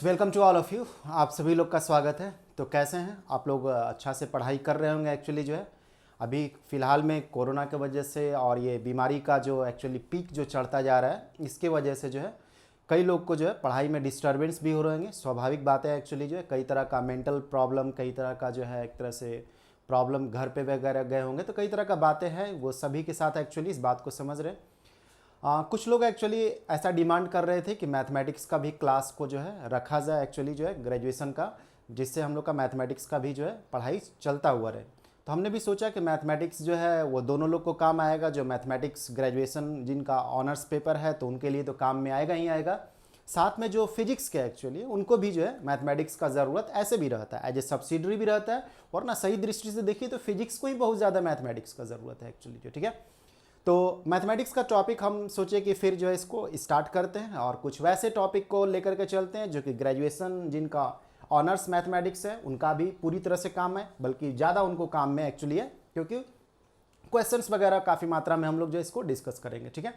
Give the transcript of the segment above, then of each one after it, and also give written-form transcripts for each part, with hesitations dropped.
Welcome to all of you. आप सभी लोग का स्वागत है। तो कैसे हैं आप लोग? अच्छा से पढ़ाई कर रहे होंगे। एक्चुअली जो है अभी फ़िलहाल में कोरोना के वजह से और ये बीमारी का जो एक्चुअली पीक जो चढ़ता जा रहा है, इसके वजह से जो है कई लोग को जो है पढ़ाई में डिस्टर्बेंस भी हो रहे होंगे। स्वाभाविक बात है। एक्चुअली जो है कई तरह का मेंटल प्रॉब्लम, कई तरह का जो है एक तरह से प्रॉब्लम घर पे वगैरह गए होंगे, तो कई तरह का बातें हैं, वो सभी के साथ एक्चुअली इस बात को समझ रहे हैं। कुछ लोग एक्चुअली ऐसा डिमांड कर रहे थे कि मैथमेटिक्स का भी क्लास को जो है रखा जाए, एक्चुअली जो है ग्रेजुएशन का, जिससे हम लोग का मैथमेटिक्स का भी जो है पढ़ाई चलता हुआ रहे। तो हमने भी सोचा कि मैथमेटिक्स जो है वो दोनों लोग को काम आएगा। जो मैथमेटिक्स ग्रेजुएशन जिनका ऑनर्स पेपर है तो उनके लिए तो काम में आएगा ही आएगा, साथ में जो फिजिक्स के एक्चुअली उनको भी जो है मैथमेटिक्स का ज़रूरत ऐसे भी रहता है, एज ए सब्सिडरी भी रहता है। और ना सही दृष्टि से देखिए तो फिजिक्स को ही बहुत ज़्यादा मैथमेटिक्स का ज़रूरत है एक्चुअली जो, ठीक है। तो मैथमेटिक्स का टॉपिक हम सोचे कि फिर जो है इसको स्टार्ट करते हैं और कुछ वैसे टॉपिक को लेकर के चलते हैं जो कि ग्रेजुएशन जिनका ऑनर्स मैथमेटिक्स है उनका भी पूरी तरह से काम है, बल्कि ज़्यादा उनको काम में एक्चुअली है, क्योंकि क्वेश्चंस वगैरह काफ़ी मात्रा में हम लोग जो इसको डिस्कस करेंगे, ठीक है।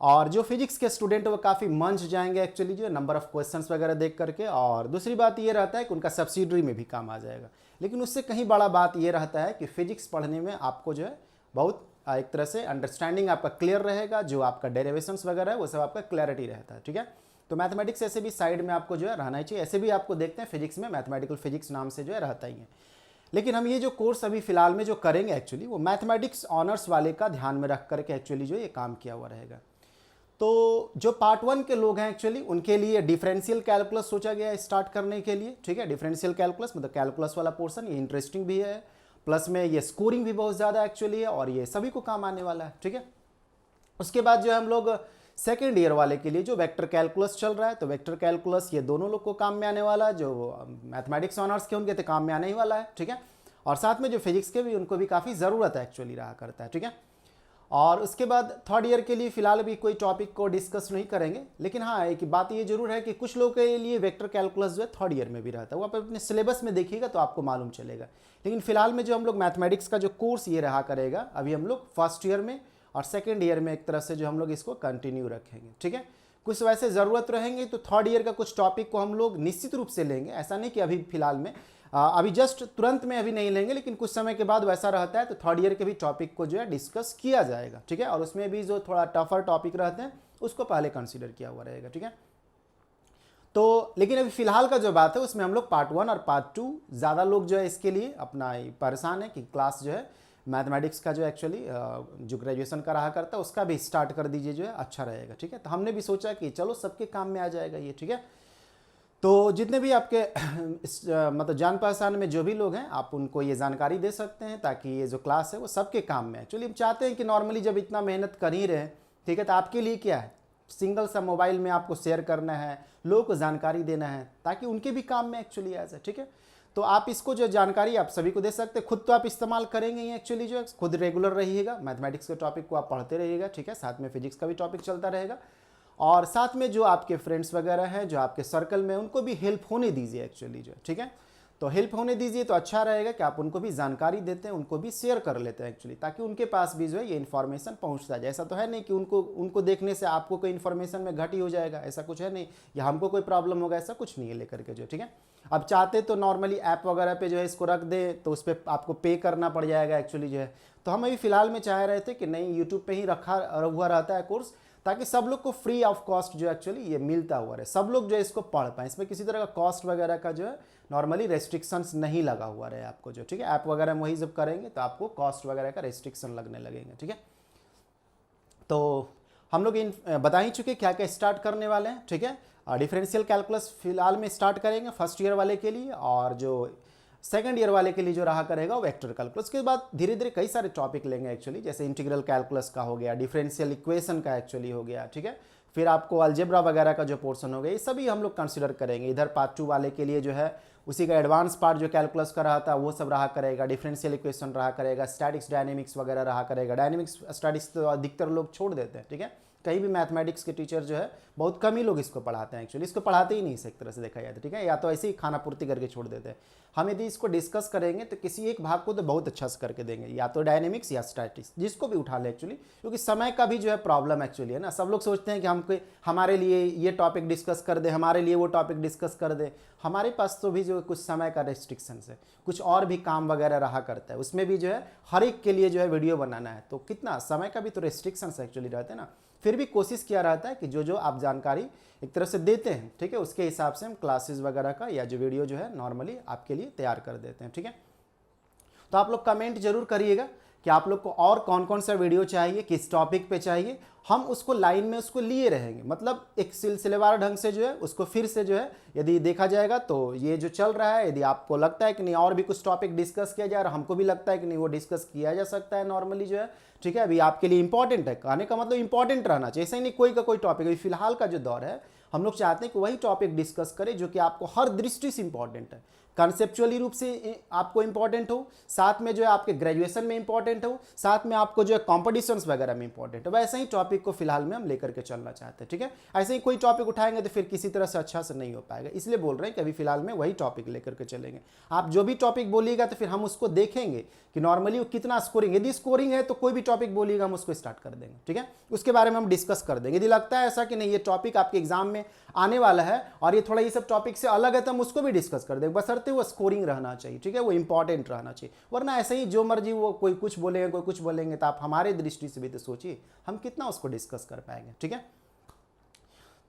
और जो फिजिक्स के स्टूडेंट वो काफ़ी मंच जाएंगे एक्चुअली जो नंबर ऑफ क्वेश्चंस वगैरह देख करके। और दूसरी बात ये रहता है कि उनका सब्सिडरी में भी काम आ जाएगा। लेकिन उससे कहीं बड़ा बात ये रहता है कि फिजिक्स पढ़ने में आपको जो है बहुत एक तरह से अंडरस्टैंडिंग आपका क्लियर रहेगा, जो आपका डेरिवेशंस वगैरह है वो सब आपका क्लैरिटी रहता है, ठीक है। तो मैथमेटिक्स ऐसे भी साइड में आपको जो है रहना ही चाहिए। ऐसे भी आपको देखते हैं फिजिक्स में मैथमेटिकल फिजिक्स नाम से जो है रहता ही है। लेकिन हम ये जो कोर्स अभी फिलहाल में जो करेंगे एक्चुअली वो मैथमेटिक्स ऑनर्स वाले का ध्यान में रख करके एक्चुअली जो ये काम किया हुआ रहेगा। तो जो पार्ट 1 के लोग हैं एक्चुअली उनके लिए डिफरेंशियल कैलकुलस सोचा गया है स्टार्ट करने के लिए, ठीक है। डिफरेंशियल कैलकुलस मतलब कैलकुलस वाला पोर्शन, ये इंटरेस्टिंग भी है, प्लस में ये स्कोरिंग भी बहुत ज़्यादा एक्चुअली है और ये सभी को काम आने वाला है, ठीक है। उसके बाद जो है हम लोग सेकेंड ईयर वाले के लिए जो वेक्टर कैलकुलस चल रहा है, तो वेक्टर कैलकुलस ये दोनों लोग को काम में आने वाला है। जो मैथमेटिक्स ऑनर्स के उनके तो काम में आने ही वाला है, ठीक है। और साथ में जो फिजिक्स के भी उनको भी काफ़ी ज़रूरत है एक्चुअली रहा करता है, ठीक है। और उसके बाद थर्ड ईयर के लिए फिलहाल भी कोई टॉपिक को डिस्कस नहीं करेंगे। लेकिन हाँ, एक बात ये जरूर है कि कुछ लोगों के लिए वेक्टर कैलकुलस जो है थर्ड ईयर में भी रहता है, वो आप अपने सिलेबस में देखिएगा तो आपको मालूम चलेगा। लेकिन फिलहाल में जो हम लोग मैथमेटिक्स का जो कोर्स ये रहा करेगा, अभी हम लोग फर्स्ट ईयर में और सेकेंड ईयर में एक तरह से जो हम लोग इसको कंटिन्यू रखेंगे, ठीक है। कुछ वैसे ज़रूरत रहेंगे तो थर्ड ईयर का कुछ टॉपिक को हम लोग निश्चित रूप से लेंगे। ऐसा नहीं कि अभी फिलहाल में अभी जस्ट तुरंत में अभी नहीं लेंगे, लेकिन कुछ समय के बाद वैसा रहता है तो थर्ड ईयर के भी टॉपिक को जो है डिस्कस किया जाएगा, ठीक है। और उसमें भी जो थोड़ा टफर टॉपिक रहते हैं उसको पहले कंसीडर किया हुआ रहेगा, ठीक है। तो लेकिन अभी फिलहाल का जो बात है उसमें हम लोग पार्ट 1 और पार्ट 2 ज़्यादा लोग जो है इसके लिए अपना परेशान है कि क्लास जो है मैथमेटिक्स का जो एक्चुअली जो ग्रेजुएशन का रहा करता है उसका भी स्टार्ट कर दीजिए, जो है अच्छा रहेगा, ठीक है। तो हमने भी सोचा कि चलो सबके काम में आ जाएगा ये, ठीक है। तो जितने भी आपके मतलब जान पहचान में जो भी लोग हैं आप उनको ये जानकारी दे सकते हैं, ताकि ये जो क्लास है वो सबके काम में। एक्चुअली हम चाहते हैं कि नॉर्मली जब इतना मेहनत कर ही रहे हैं, ठीक है, तो आपके लिए क्या है, सिंगल सा मोबाइल में आपको शेयर करना है, लोगों को जानकारी देना है, ताकि उनके भी काम में एक्चुअली आ जाए, ठीक है। तो आप इसको जो जानकारी आप सभी को दे सकते हैं, खुद तो आप इस्तेमाल करेंगे ही एक्चुअली, जो खुद रेगुलर रहिएगा, मैथमेटिक्स के टॉपिक को आप पढ़ते रहिएगा, ठीक है। साथ में फिजिक्स का भी टॉपिक चलता रहेगा और साथ में जो आपके फ्रेंड्स वगैरह हैं जो आपके सर्कल में उनको भी हेल्प होने दीजिए एक्चुअली जो, ठीक है। तो हेल्प होने दीजिए तो अच्छा रहेगा कि आप उनको भी जानकारी देते हैं, उनको भी शेयर कर लेते हैं एक्चुअली, ताकि उनके पास भी जो है ये इन्फॉर्मेशन पहुंचता जाए। ऐसा तो है नहीं कि उनको देखने से आपको कोई इन्फॉर्मेशन में घटी हो जाएगा, ऐसा कुछ है नहीं, या हमको कोई प्रॉब्लम होगा, ऐसा कुछ नहीं है लेकर के जो, ठीक है। अब चाहते तो नॉर्मली ऐप वगैरह पे जो है इसको रख दे तो उस पर आपको पे करना पड़ जाएगा एक्चुअली जो है। तो हम अभी फिलहाल में चाह रहे थे कि नहीं, यूट्यूब पे ही रखा हुआ रहता है कोर्स, ताकि सब लोग को फ्री ऑफ कॉस्ट जो एक्चुअली ये मिलता हुआ रहे, सब लोग जो है इसको पढ़ पाए। इसमें किसी तरह का कॉस्ट वगैरह का जो है नॉर्मली रेस्ट्रिक्शंस नहीं लगा हुआ रहे आपको जो, ठीक है। ऐप वगैरह में वही जब करेंगे तो आपको कॉस्ट वगैरह का रेस्ट्रिक्शन लगने लगेंगे, ठीक है। तो हम लोग इन बता ही चुके क्या क्या स्टार्ट करने वाले हैं, ठीक है। डिफरेंशियल कैलकुलस फिलहाल में स्टार्ट करेंगे फर्स्ट ईयर वाले के लिए, और जो सेकंड ईयर वाले के लिए जो रहा करेगा वो वेक्टर कैलकुलस। के बाद धीरे धीरे कई सारे टॉपिक लेंगे एक्चुअली, जैसे इंटीग्रल कैलकुलस का हो गया, डिफरेंशियल इक्वेशन का एक्चुअली हो गया, ठीक है। फिर आपको अलजेब्रा वगैरह का जो पोर्शन हो गया ये सभी हम लोग कंसिडर करेंगे। इधर पार्ट 2 वाले के लिए जो है उसी का एडवांस पार्ट जो कैलकुलस का रहा था वो सब रहा करेगा, डिफरेंशियल इक्वेशन रहा करेगा, स्टैटिक्स डायनेमिक्स वगैरह रहा करेगा। डायनेमिक्स स्टैटिक्स तो अधिकतर लोग छोड़ देते हैं, ठीक है, कहीं भी मैथमेटिक्स के टीचर जो है बहुत कम ही लोग इसको पढ़ाते हैं, एक्चुअली इसको पढ़ाते ही नहीं इस एक तरह से देखा जाए तो, ठीक है, या तो ऐसे ही खाना पूर्ति करके छोड़ देते हैं। हम यदि इसको डिस्कस करेंगे तो किसी एक भाग को तो बहुत अच्छा से करके देंगे, या तो डायनेमिक्स या स्टैटिक्स, जिसको भी उठा ले एक्चुअली, क्योंकि समय का भी जो है प्रॉब्लम एक्चुअली है ना। सब लोग सोचते हैं कि हमको हमारे लिए ये टॉपिक डिस्कस कर दे, हमारे लिए वो टॉपिक डिस्कस कर दे। हमारे पास तो भी जो कुछ समय का रेस्ट्रिक्शन है, कुछ और भी काम वगैरह रहा करता है, उसमें भी जो है हर एक के लिए जो है वीडियो बनाना है, तो कितना समय का भी तो रेस्ट्रिक्शन एक्चुअली रहते हैं ना। फिर भी कोशिश किया रहता है कि जो आप जानकारी एक तरह से देते हैं, ठीक है, उसके हिसाब से हम क्लासेस वगैरह का या जो वीडियो जो है नॉर्मली आपके लिए तैयार कर देते हैं, ठीक है। तो आप लोग कमेंट जरूर करिएगा कि आप लोग को और कौन कौन सा वीडियो चाहिए, किस टॉपिक पे चाहिए, हम उसको लाइन में उसको लिए रहेंगे, मतलब एक सिलसिलेवार ढंग से जो है उसको फिर से जो है यदि देखा जाएगा तो ये जो चल रहा है, यदि आपको लगता है कि नहीं और भी कुछ टॉपिक डिस्कस किया जाए और हमको भी लगता है कि नहीं वो डिस्कस किया जा सकता है नॉर्मली जो है, ठीक है, अभी आपके लिए इंपॉर्टेंट है, कहने का मतलब इंपॉर्टेंट रहना चाहिए, ऐसा ही नहीं कोई का कोई टॉपिक। अभी फिलहाल का जो दौर है हम लोग चाहते हैं कि वही टॉपिक डिस्कस करें जो कि आपको हर दृष्टि से इंपॉर्टेंट है, कंसेप्चुअली रूप से आपको इंपॉर्टेंट हो, साथ में जो है आपके ग्रेजुएशन में इंपॉर्टेंट हो, साथ में आपको जो है कॉम्पिटिशन्स वगैरह में इंपॉर्टेंट हो, वैसे ही टॉपिक को फिलहाल में हम लेकर के चलना चाहते हैं, ठीक है। ऐसे ही कोई टॉपिक उठाएंगे तो फिर किसी तरह से अच्छा से नहीं हो पाएगा, इसलिए बोल रहे हैं कि अभी फिलहाल में वही टॉपिक लेकर के चलेंगे। आप जो भी टॉपिक बोलिएगा तो फिर हम उसको देखेंगे कि नॉर्मली वो कितना स्कोरिंग, यदि स्कोरिंग है तो कोई भी टॉपिक बोलिएगा हम उसको स्टार्ट कर देंगे, ठीक है, उसके बारे में हम डिस्कस कर देंगे। यदि लगता है ऐसा कि नहीं ये टॉपिक आपके एग्जाम में आने वाला है और ये थोड़ा ये सब टॉपिक से अलग है तो हम उसको भी डिस्कस कर देंगे, बशर्ते वो स्कोरिंग रहना चाहिए, ठीक है, वो इंपॉर्टेंट रहना चाहिए। वरना ऐसे ही जो मर्जी वो कोई कुछ बोलेंगे कोई कुछ बोलेंगे तो आप हमारे दृष्टि से भी तो सोचिए हम कितना उसको डिस्कस कर पाएंगे, ठीक है।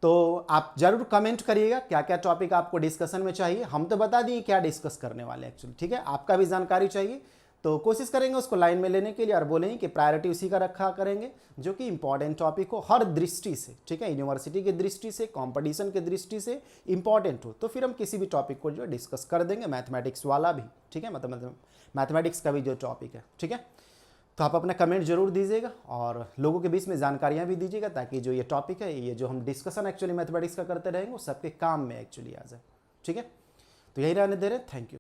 तो आप जरूर कमेंट करिएगा क्या क्या टॉपिक आपको डिस्कशन में चाहिए, हम तो बता दिए क्या डिस्कस करने वाले हैं एक्चुअली, ठीक है, आपका भी जानकारी चाहिए तो कोशिश करेंगे उसको लाइन में लेने के लिए और बोलेंगे कि प्रायोरिटी उसी का रखा करेंगे जो कि इंपॉर्टेंट टॉपिक हो हर दृष्टि से, ठीक है, यूनिवर्सिटी की दृष्टि से, कंपटीशन की दृष्टि से इंपॉर्टेंट हो तो फिर हम किसी भी टॉपिक को जो है डिस्कस कर देंगे, मैथमेटिक्स वाला भी, ठीक है, मतलब मैथमेटिक्स का भी जो टॉपिक है, ठीक है। तो आप अपना कमेंट जरूर दीजिएगा और लोगों के बीच में जानकारियाँ भी दीजिएगा ताकि जो ये टॉपिक है, ये जो हम डिस्कशन एक्चुअली मैथमेटिक्स का करते रहेंगे वो सबके काम में एक्चुअली आ जाए, ठीक है। तो यही रहने दे रहे, थैंक यू।